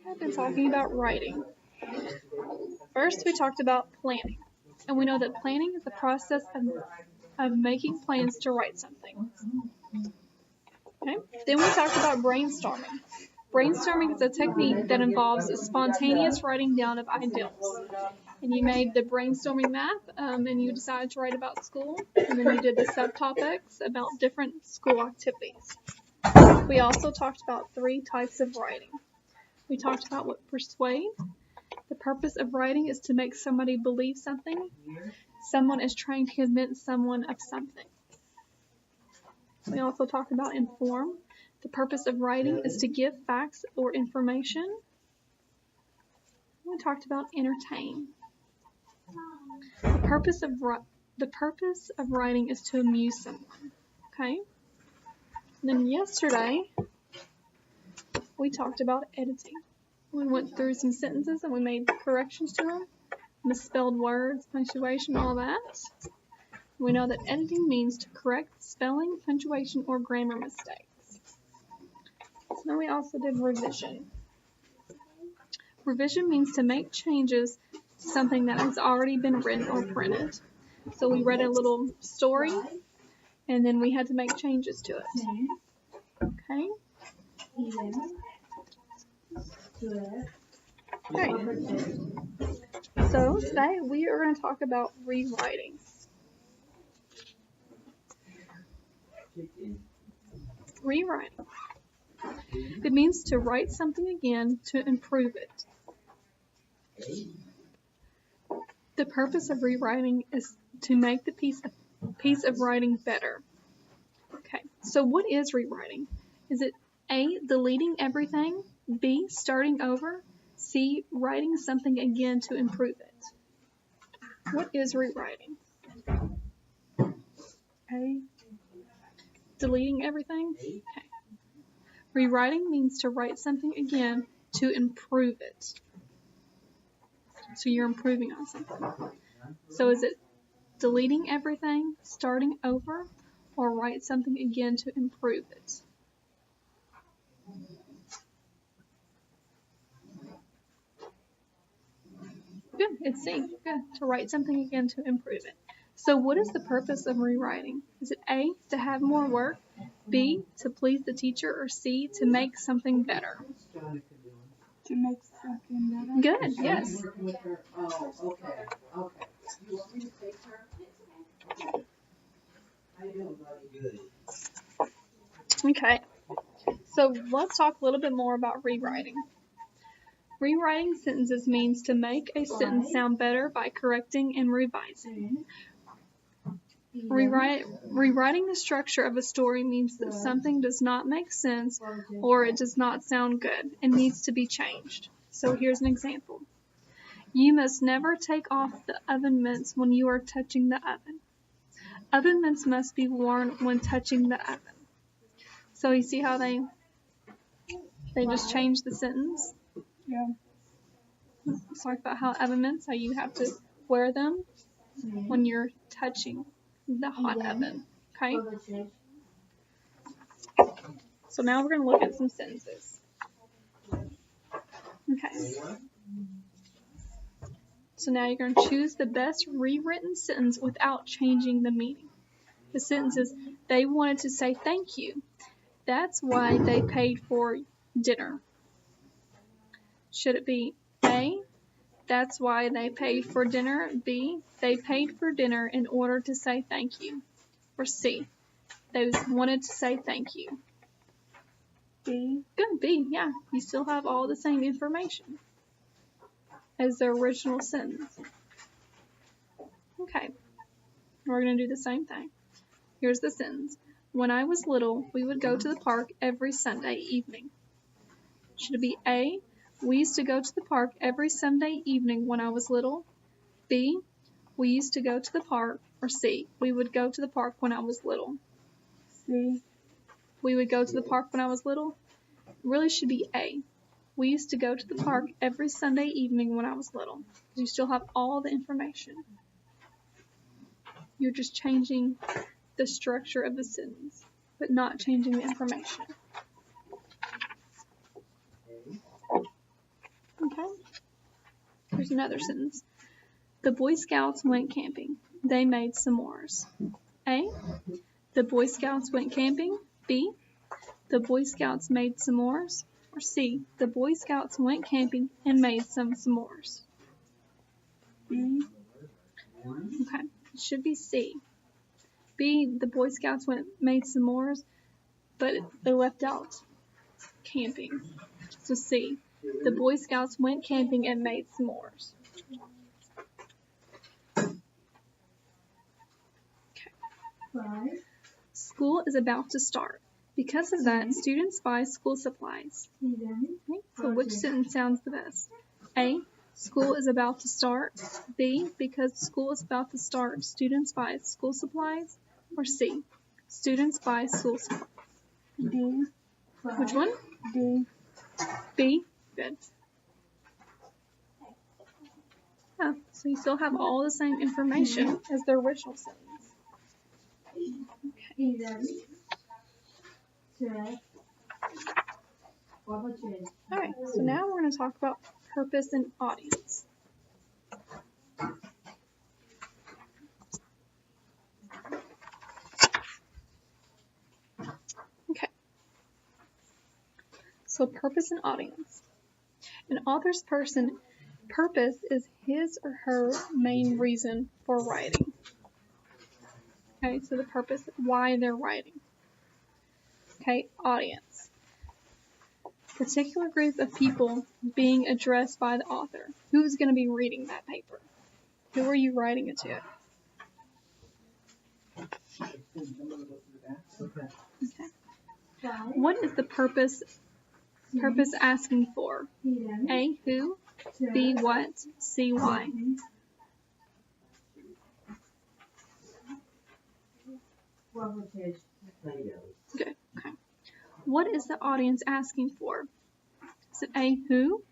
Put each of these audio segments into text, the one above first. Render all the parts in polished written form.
I've been talking about writing. First, we talked about planning, and we know that planning is the process of making plans to write something. Okay. Then we talked about brainstorming. Brainstorming is a technique that involves a spontaneous writing down of ideals. And you made the brainstorming map, and you decided to write about school, and then you did the subtopics about different school activities. We also talked about 3 types of writing. We talked about what persuade. The purpose of writing is to make somebody believe something. Someone is trying to convince someone of something. We also talked about inform. The purpose of writing is to give facts or information. We talked about entertain. The purpose of writing is to amuse someone. Okay? Then yesterday, we talked about editing. We went through some sentences and we made corrections to them. Misspelled words, punctuation, all that. We know that editing means to correct spelling, punctuation, or grammar mistakes. Then we also did revision. Revision means to make changes to something that has already been written or printed. So we read a little story, and then we had to make changes to it. Okay? Okay. So today we are going to talk about rewriting. Rewriting. It means to write something again to improve it. The purpose of rewriting is to make the piece of writing better. Okay, so what is rewriting? Is it A, deleting everything, B, starting over, C, writing something again to improve it? What is rewriting? A, deleting everything? Okay. Rewriting means to write something again to improve it. So you're improving on something. So is it deleting everything, starting over, or write something again to improve it? Good, it's C. Good, to write something again to improve it. So what is the purpose of rewriting? Is it A, to have more work, B, to please the teacher, or C, to make something better? To make something better. Good, yes. Oh, okay. You want me to take her? I do, buddy. Good. Okay. So let's talk a little bit more about rewriting. Rewriting sentences means to make a sentence sound better by correcting and revising. Rewriting the structure of a story means that something does not make sense or it does not sound good and needs to be changed. So here's an example. You must never take off the oven mitts when you are touching the oven. Oven mitts must be worn when touching the oven. So you see how they just changed the sentence? Yeah. Let's talk about how oven mitts, how you have to wear them when you're touching the hot oven. Okay? So now we're going to look at some sentences. Okay. So now you're going to choose the best rewritten sentence without changing the meaning. The sentence is, they wanted to say thank you. That's why they paid for dinner. Should it be A, that's why they paid for dinner, B, they paid for dinner in order to say thank you, or C, they wanted to say thank you? B. Good, B, yeah, you still have all the same information as the original sentence. Okay, we're going to do the same thing. Here's the sentence. When I was little, we would go to the park every Sunday evening. Should it be A, we used to go to the park every Sunday evening when I was little? B, we used to go to the park, or C, we would go to the park when I was little? C. We would go to the park when I was little? It really should be A. We used to go to the park every Sunday evening when I was little. You still have all the information. You're just changing the structure of the sentence, but not changing the information. Okay. Here's another sentence. The Boy Scouts went camping. They made s'mores. A. The Boy Scouts went camping. B. The Boy Scouts made s'mores. Or C. The Boy Scouts went camping and made some s'mores. B. Okay. It should be C. B. The Boy Scouts made s'mores, but they left out camping. So C. The Boy Scouts went camping and made s'mores. Okay. School is about to start. Because of that, students buy school supplies. Okay, so which sentence sounds the best? A. School is about to start. B. Because school is about to start, students buy school supplies. Or C. Students buy school supplies. D. Which one? D. B. Good. Oh, so you still have all the same information as the original sentence. Okay. Alright, so now we're going to talk about purpose and audience. Okay. So purpose and audience. An author's purpose is his or her main reason for writing. Okay, so the purpose, why they're writing. Okay, audience. Particular group of people being addressed by the author. Who's going to be reading that paper? Who are you writing it to? Okay. What is the purpose asking for? A, who? B, what? C, why? Good. Okay. What is the audience asking for? Is it A, who?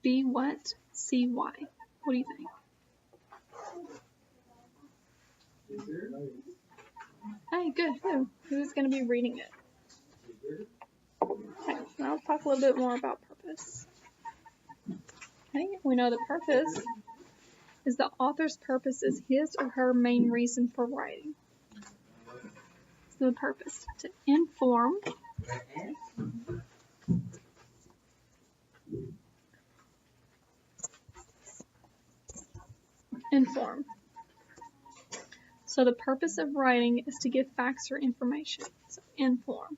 B, what? C, why? What do you think? Hey, good. Who? Who's going to be reading it? Okay, now let's talk a little bit more about purpose. Okay, we know the purpose is the author's purpose is his or her main reason for writing. So the purpose, to inform, So the purpose of writing is to give facts or information. So inform.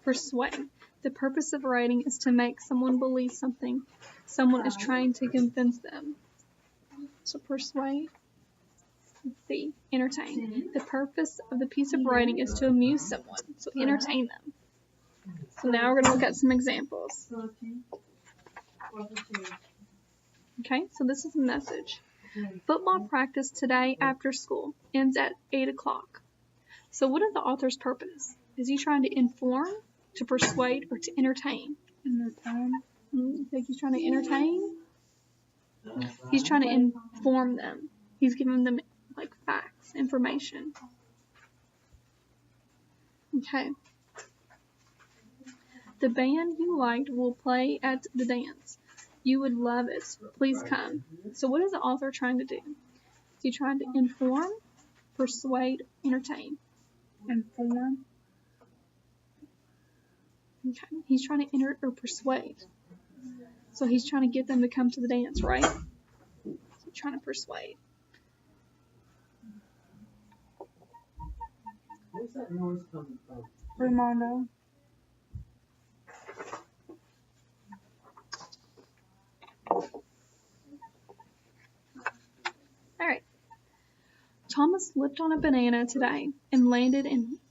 Persuade. The purpose of writing is to make someone believe something someone is trying to convince them. So persuade. C. Entertain. The purpose of the piece of writing is to amuse someone. So entertain them. So now we're going to look at some examples. Okay, so this is a message. Football practice today after school ends at 8 o'clock. So what is the author's purpose? Is he trying to inform, to persuade, or to entertain? Entertain. You think he's trying to entertain? He's trying to inform them. He's giving them like facts, information. Okay. The band you liked will play at the dance. You would love it. Please come. So what is the author trying to do? Is he trying to inform, persuade, entertain? Inform. Okay. He's trying to enter or persuade. So he's trying to get them to come to the dance, right? So he's trying to persuade. Where's that noise coming from? Reminder. Alright. Thomas slipped on a banana today and landed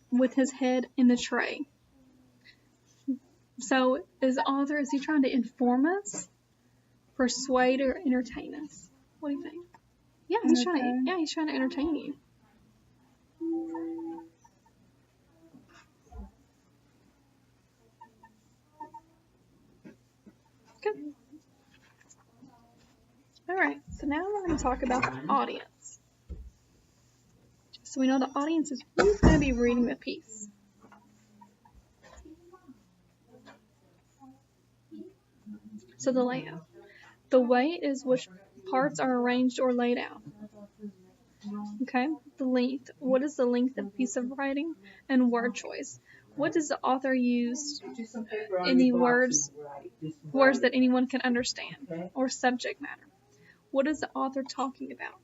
with his head in the tray. So is the author, is he trying to inform us, persuade, or entertain us? What do you think? Yeah, he's trying to entertain you. Good. Alright, so now we're going to talk about the audience. So we know the audience is who's going to be reading the piece. So the layout. The weight is which parts are arranged or laid out. Okay. The length. What is the length of a piece of writing? And word choice. What does the author use any words that anyone can understand? Or subject matter. What is the author talking about?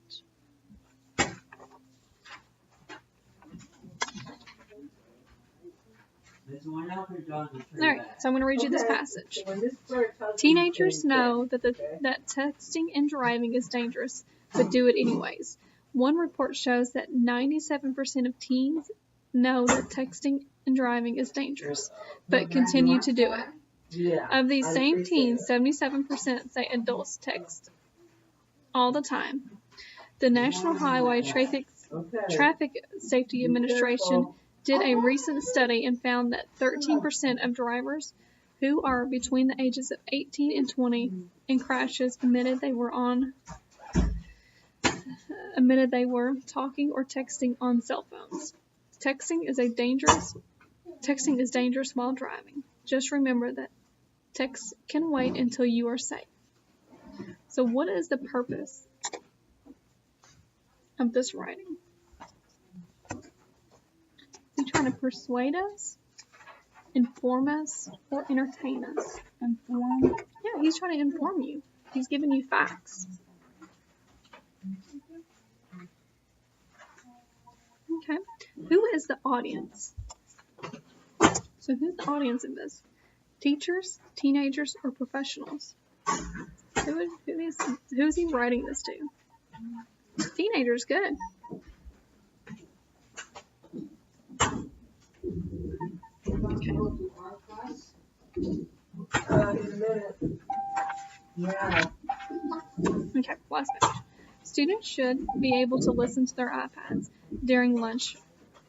Alright, so I'm going to read you this passage. Teenagers know that texting and driving is dangerous, but do it anyways. One report shows that 97% of teens know that texting and driving is dangerous, but continue to do it. Of these same teens, 77% say adults text all the time. The National Highway Traffic Safety Administration did a recent study and found that 13% of drivers who are between the ages of 18 and 20 in crashes admitted they were talking or texting on cell phones. Texting is dangerous while driving. Just remember that text can wait until you are safe. So what is the purpose of this writing? Is he trying to persuade us, inform us, or entertain us? Inform. Yeah, he's trying to inform you. He's giving you facts. Okay. Who is the audience? So who's the audience in this? Teachers, teenagers, or professionals? Who's he writing this to? Teenagers, good. Okay. Okay, last page. Students should be able to listen to their iPads during lunch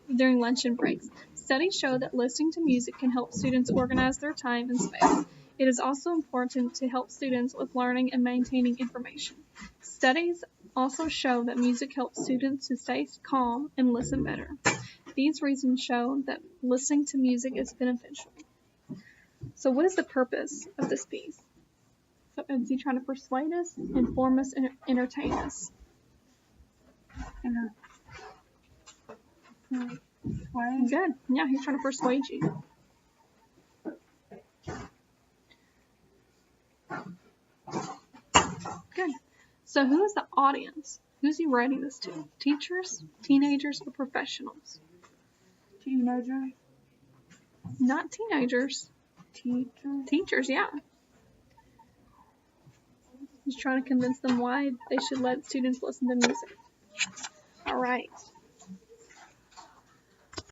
and breaks. Studies show that listening to music can help students organize their time and space. It is also important to help students with learning and maintaining information. Studies also show that music helps students to stay calm and listen better. These reasons show that listening to music is beneficial. So what is the purpose of this piece? So is he trying to persuade us, inform us, and entertain us? Good. Yeah, he's trying to persuade you. Good. So who is the audience? Who's he writing this to? Teachers, teenagers, or professionals? Teenagers. Not teenagers. Teachers, yeah. He's trying to convince them why they should let students listen to music. All right.